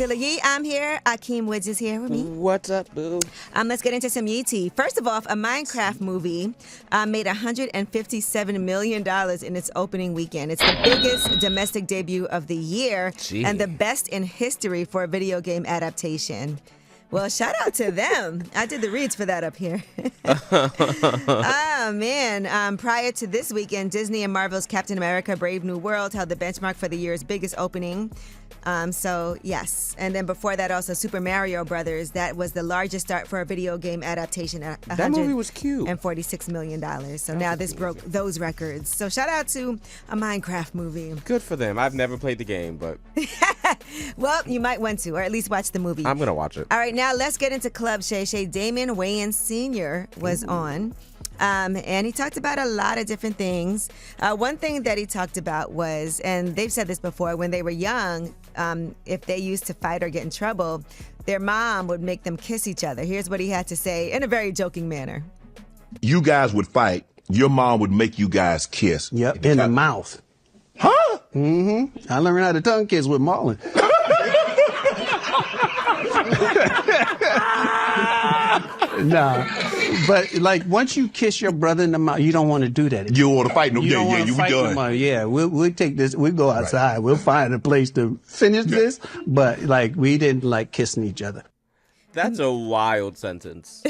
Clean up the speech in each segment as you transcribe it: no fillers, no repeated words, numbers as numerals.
Angela Yee. I'm here. Akeem Woods is here with me. What's up, boo? Let's get into some Yee tea. First of all, a Minecraft movie made $157 million in its opening weekend. It's the biggest domestic debut of the year and the best in history for a video game adaptation. Well, shout out to them. I did the reads for that up here. Oh, man. Prior to this weekend, Disney and Marvel's Captain America Brave New World held the benchmark for the year's biggest opening. So, yes. And then before that, also Super Mario Brothers. That was the largest start for a video game adaptation at That movie was cute. $146 million. So now this broke those records. So shout out to a Minecraft movie. Good for them. I've never played the game, but... Well, you might want to, or at least watch the movie. I'm going to watch it. All right, now let's get into Club Shay Shay. Damon Wayans Sr. was on, and he talked about a lot of different things. One thing that he talked about was, and they've said this before, when they were young, if they used to fight or get in trouble, their mom would make them kiss each other. Here's what he had to say in a very joking manner. You guys would fight. Your mom would make you guys kiss. Yep, in the mouth. Huh? Mm-hmm. I learned how to tongue kiss with Marlon. Nah, but like once you kiss your brother in the mouth, you don't want to do that. You want to fight no You don't want to fight no more. Yeah, we'll take this. We'll go outside. Right. We'll find a place to finish this. But like we didn't like kissing each other. That's a wild sentence.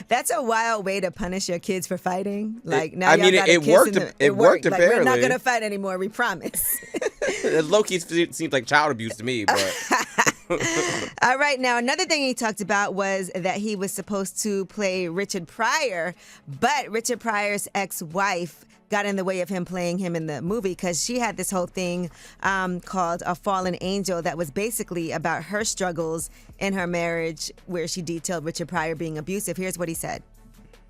That's a wild way to punish your kids for fighting. Like now, it worked. It worked like, apparently. We're not gonna fight anymore. We promise. Low-key seems like child abuse to me, but. All right, now another thing he talked about was that he was supposed to play Richard Pryor, but Richard Pryor's ex-wife got in the way of him playing him in the movie because she had this whole thing called A Fallen Angel that was basically about her struggles in her marriage where she detailed Richard Pryor being abusive. Here's what he said.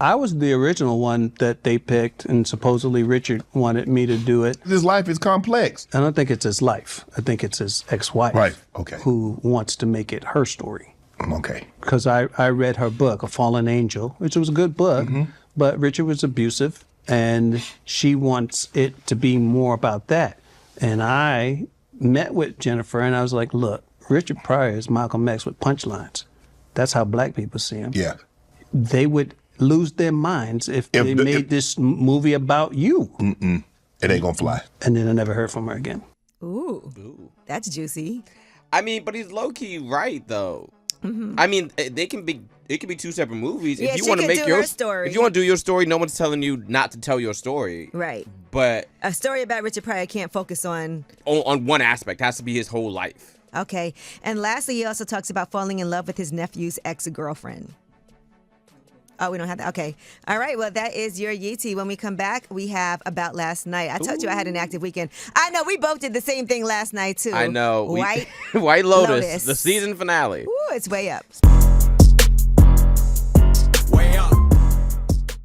I was the original one that they picked, and supposedly Richard wanted me to do it. His life is complex. I don't think it's his life. I think it's his ex-wife. Right, okay. Who wants to make it her story. Okay. Because I read her book, A Fallen Angel, which was a good book, but Richard was abusive, and she wants it to be more about that. And I met with Jennifer, and I was like, look, Richard Pryor is Malcolm X with punchlines. That's how black people see him. Yeah. They would lose their minds if they made this movie about you. It ain't gonna fly. And then I never heard from her again. Ooh. That's juicy. I mean, but he's low-key right, though. I mean, it can be two separate movies. Yeah, if you she want to could make do your her story. If you want to do your story, no one's telling you not to tell your story. Right. But a story about Richard Pryor can't focus on one aspect. It has to be his whole life. Okay. And lastly, he also talks about falling in love with his nephew's ex-girlfriend. Oh, we don't have that. Okay. All right. Well, that is your Yee tea. When we come back, we have About Last Night. I told you I had an active weekend. I know. We both did the same thing last night, too. I know. White Lotus, the season finale. Ooh, it's way up.